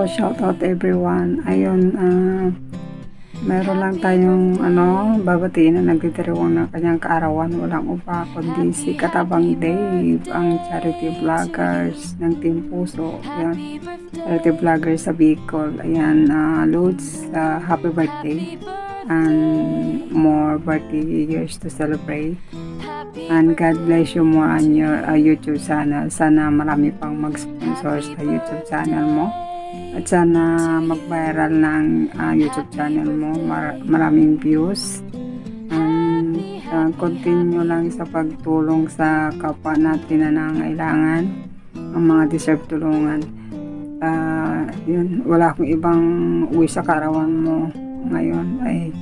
shout out everyone. Ayun, meron lang tayong babatiin na nagtitiriwang ng kanyang kaarawan. Walang iba kundi si Katabang Dave, ang charity vloggers ng Team Puso. Ayan, charity vloggers sa Bicol. Ayan, Lods, happy birthday and more birthday years to celebrate. And God bless you more on your YouTube channel. Sana marami pang mag-sponsor sa YouTube channel mo. At sana mag-viral ng YouTube channel mo. Maraming views. And continue lang sa pagtulong sa kapwa natin na nangailangan. Ang mga deserve tulungan. Yun, wala akong ibang wish sa kaarawan mo ngayon ay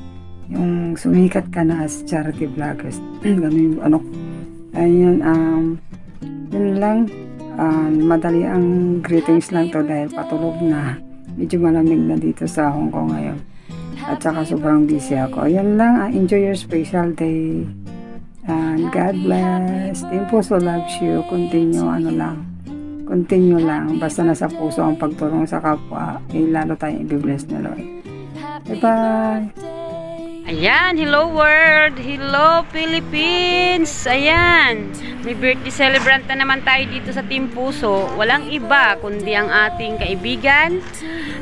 yung sumikat ka na as charity vloggers. Ganun yung ayun, yun lang. Madali ang greetings lang to dahil patulog na. Medyo malamig na dito sa Hong Kong ngayon. At saka sobrang busy ako. Ayun lang, enjoy your special day. And God bless. Team Puso loves you. Continue Continue lang. Basta nasa puso ang pagtulong sa kapwa, lalo tayong i-bless na Lord. Bye-bye! Ayan, hello world! Hello Philippines! Ayan, may birthday celebrant na naman tayo dito sa Team Puso. Walang iba kundi ang ating kaibigan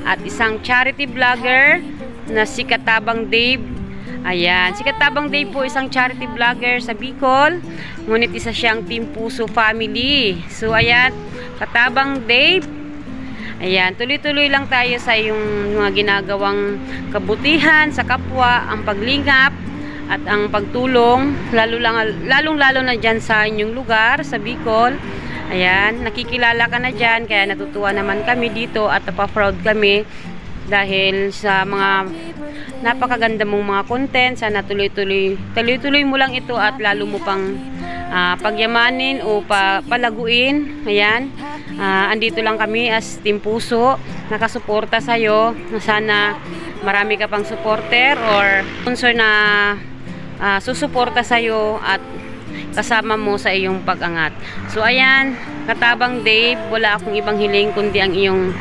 at isang charity vlogger na si Katabang Dave. Ayan, si Katabang Dave po isang charity vlogger sa Bicol. Ngunit isa siyang Team Puso family. So ayan, Katabang Dave. Ayan, tuloy-tuloy lang tayo sa yung mga ginagawang kabutihan sa kapwa, ang paglingap at ang pagtulong, lalong-lalo na dyan sa inyong lugar, sa Bicol. Ayan, nakikilala ka na dyan, kaya natutuwa naman kami dito at napaproud kami dahil sa mga napakaganda mong mga content. Sana tuloy-tuloy mo lang ito at lalo mo pang pagyamanin o palaguin. Ayan, andito lang kami as Team Puso, nakasuporta sa'yo. Sana marami ka pang supporter or sponsor na susuporta sa'yo at kasama mo sa iyong pag-angat. So ayan, Katabang Dave, wala akong ibang hiling kundi ang iyong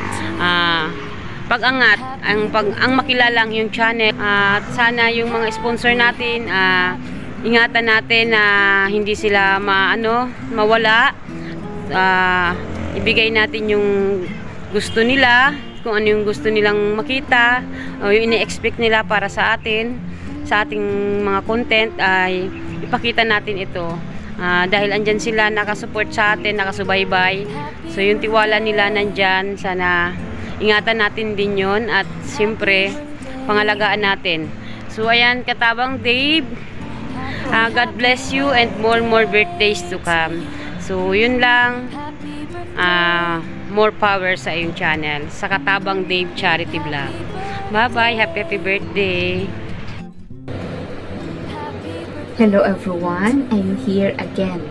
pag-angat, ang makilala ang iyong channel. At sana yung mga sponsor natin, ingatan natin na hindi sila mawala. Ibigay natin yung gusto nila, kung ano yung gusto nilang makita o yung ini-expect nila para sa atin, sa ating mga content, ay ipakita natin ito. Dahil andyan sila, nakasupport sa atin, nakasubaybay. So yung tiwala nila nandyan, sana ingatan natin din yon at siyempre pangalagaan natin. So ayan, Katabang Dave, God bless you and more birthdays to come. So yun lang, more power sa iyong channel, sa Katabang Dave Charity Vlog. Bye bye, happy birthday. Hello everyone, I'm here again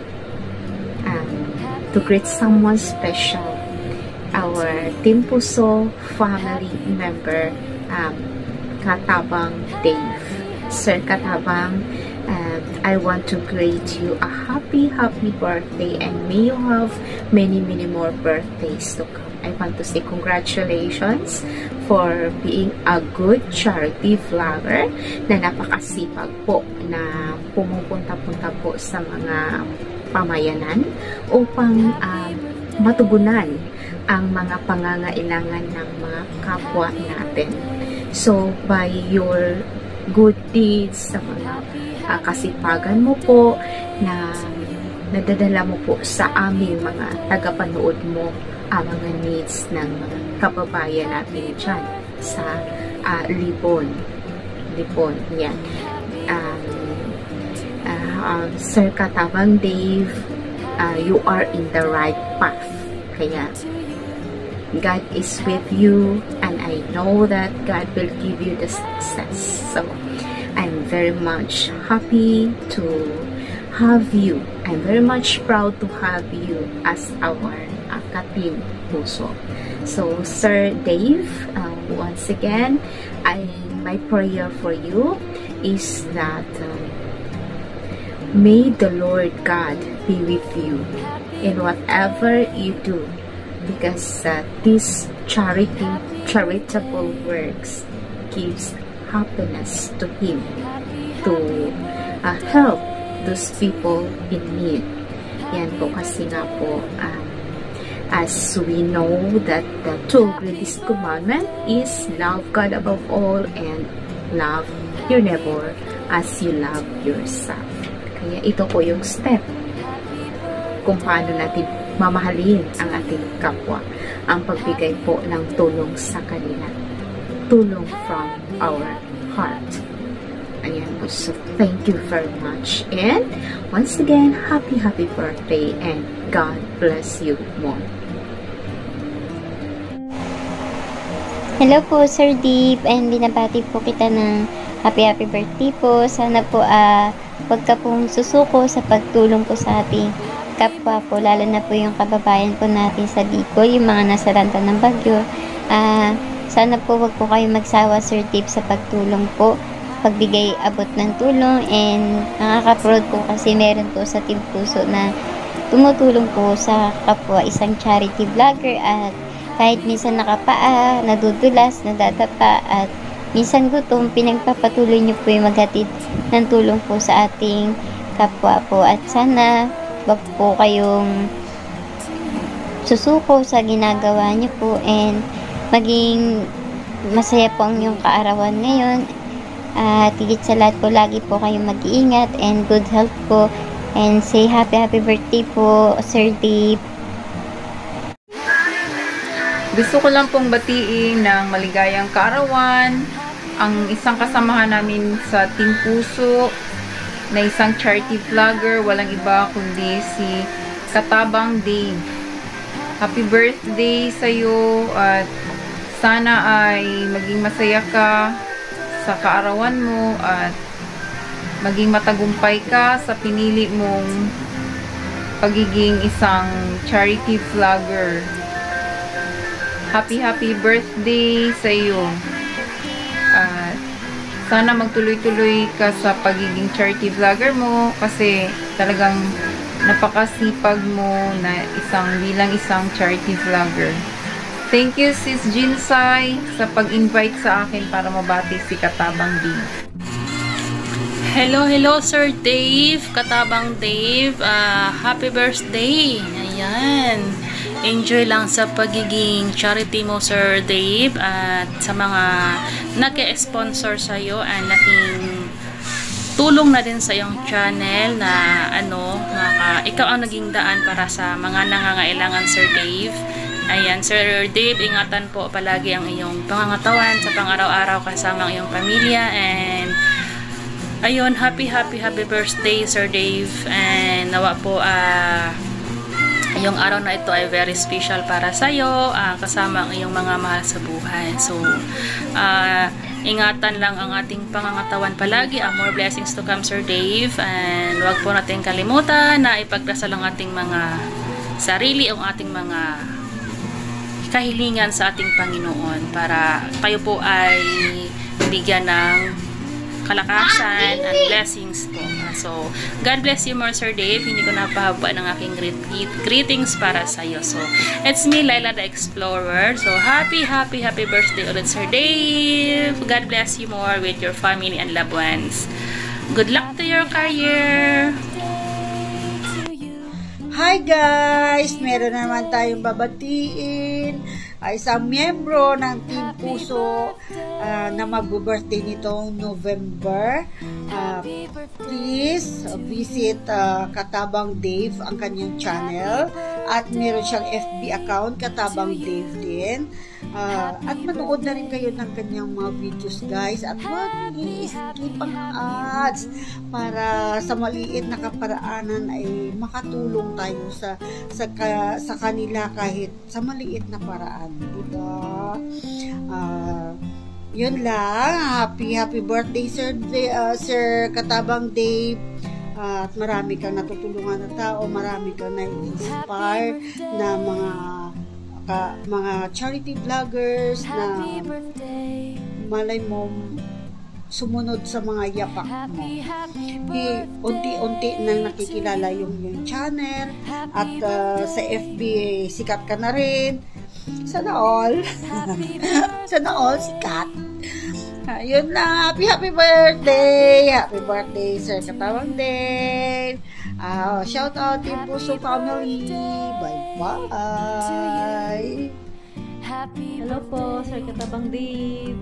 to greet someone special, our Team Puso family member, Katabang Dave. Sir Katabang, I want to greet you a happy birthday, and may you have many more birthdays to come. I want to say congratulations for being a good charity vlogger na napakasipag po na pumupunta-punta po sa mga pamayanan upang matugunan ang mga pangangailangan ng mga kapwa natin. So by your good deeds, sa mga kasipagan mo po na nadadala mo po sa aming mga tagapanood mo ang mga needs ng mga kababayan natin dyan sa Libon. Yan. Sir Katabang Dave, you are in the right path. Kaya God is with you, and I know that God will give you the success. So I'm very much happy to have you. I'm very much proud to have you as our Team Puso. So Sir Dave, once again, my prayer for you is that may the Lord God be with you in whatever you do, because this charitable works gives happiness to him to help those people in need. Yan po kasi nga po, as we know that the two greatest commandment is love God above all and love your neighbor as you love yourself. Kaya ito po yung step kung paano natin mamahalin ang ating kapwa, ang pagbigay po ng tulong sa kanila, tulong from our heart. Ayan po, so thank you very much, and once again, happy birthday and God bless you more. Hello po Sir Deep, and binabati po kita ng happy birthday po. Sana po wag ka pong susuko sa pagtulong po sa ating kapwa po, lalo na po yung kababayan po natin sa Bicol, yung mga nasa ranta ng bagyo. Sana po wag po kayo magsawa Sir Deep sa pagtulong po, pagbigay abot ng tulong, and nakaka-proud po kasi meron po sa Team Puso na tumutulong po sa kapwa, isang charity vlogger, at kahit minsan nakapaa, nadudulas, nadadapa, at minsan gutom, pinagpapatuloy niyo po yung maghatid ng tulong po sa ating kapwa po. At sana wag po kayong susuko sa ginagawa niyo po, and maging masaya po ang inyong kaarawan ngayon. At higit sa lahat po, lagi po kayong mag-iingat and good health po, and say happy birthday po Sir Deep. Gusto ko lang pong batiin ng maligayang kaarawan ang isang kasamahan namin sa Team Puso na isang charity vlogger, walang iba kundi si Katabang Dave. Happy birthday sa iyo, at sana ay maging masaya ka sa kaarawan mo at maging matagumpay ka sa pinili mong pagiging isang charity vlogger. Happy birthday sa iyo. At sana magtuloy-tuloy ka sa pagiging charity vlogger mo, kasi talagang napakasipag mo na bilang isang charity vlogger. Thank you Sis Jinsay sa pag-invite sa akin para mabati si Katabang Dave. Hello Sir Dave, Katabang Dave, happy birthday. Ayan, enjoy lang sa pagiging charity mo Sir Dave, at sa mga nag-sponsor sa'yo and naking tulong na din sa iyong channel na ikaw ang naging daan para sa mga nangangailangan Sir Dave. Ayan, Sir Dave, ingatan po palagi ang iyong pangangatawan sa pang-araw-araw kasama ang iyong pamilya, and ayun, happy birthday Sir Dave, and nawa po yung araw na ito ay very special para sa iyo, kasama ang iyong mga mahal sa buhay. So ingatan lang ang ating pangangatawan palagi. More blessings to come Sir Dave, and wag po natin kalimutan na ipagdasal ang ating mga sarili, ang ating mga kahilingan sa ating Panginoon para tayo po ay bigyan ng kalakasan and blessings po. So, God bless you more Sir Dave. Hindi ko napahaba ng aking greetings para sa iyo. So, it's me, Laila the Explorer. So, happy birthday ulit Sir Dave. God bless you more with your family and loved ones. Good luck to your career. Hi guys! Meron naman tayong babatiin. Isang miyembro ng Team Puso na mag-birthday nitong November. Please visit Katabang Dave, ang kanyang channel. At meron siyang FB account, Katabang Dave din. At manood na rin kayo ng kanyang mga videos guys. At huwag i-skip ang ads para sa maliit na kaparaanan ay makatulong tayo sa kanila kahit sa maliit na paraan. Diba? Yun lang. Happy birthday Sir Katabang Dave. At marami kang natutulungan na tao, marami kang na-inspire na mga charity vloggers na malay mo sumunod sa mga yapak mo. Unti-unti nang nakikilala yung channel, at sa FB sikat ka na rin. Sana all. Sana all sikat. Ayun na. Happy birthday. Happy birthday, Sir Katabang Dave. Shout out Team Puso family. Bye-bye. Hello po, Sir Katabang Dave.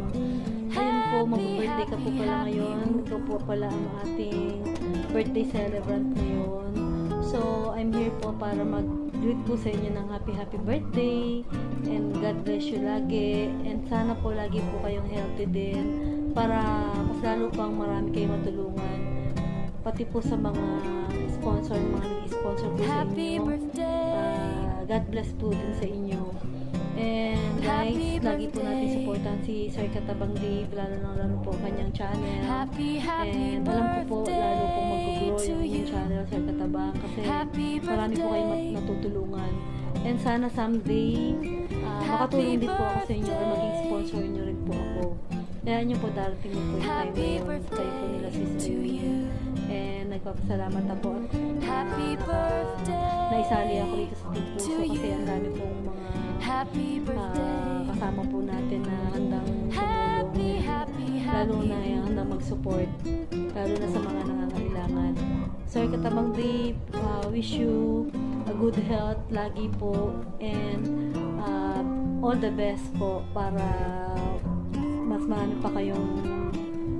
Ayun po, mag-birthday ka po pala ngayon. Ikaw po pala ang ating birthday celebrant ngayon. So, I'm here po para mag-greet po sa inyo ng happy birthday. And God bless you lagi. And sana po lagi po kayong healthy din. Para mas lalo pang marami kayong matulungan. Pati po sa mga sponsor, mga nag-sponsor po sa inyo. God bless po din sa inyo. And guys, lagi po natin supportan si Sir Katabang Dave, lalo po kanyang channel. And alam ko po, lalo po mag-grow yung inyong channel, Sir Katabang, kasi marami po kayong natutulungan. And sana someday, makatulong din po ako sa inyo or maging sponsor nyo rin po ako. Kaya nyo po, darating mo po yung time ngayon. Kayo po nila Sis Irene. And nagpapasalamat ako at naisali ako dito sa Team Puso kasi ang dami pong mga kasama po natin na handang tumulong, lalo na yung handang mag-support, lalo na sa mga nangangailangan. Sir Katabang Dave, wish you a good health lagi po, and all the best po para mas marami pa kayong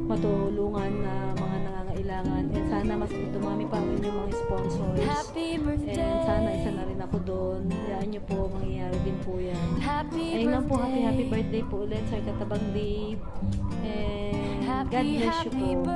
matulungan na mga nangangailangan, and sana mas dumami pa rin yung mga sponsors, and sana isa na rin ako doon. Hayaan nyo po, mangyayari din po yan. Ayun lang po, happy birthday po ulit, Sir Katabang Dave, and God bless you po.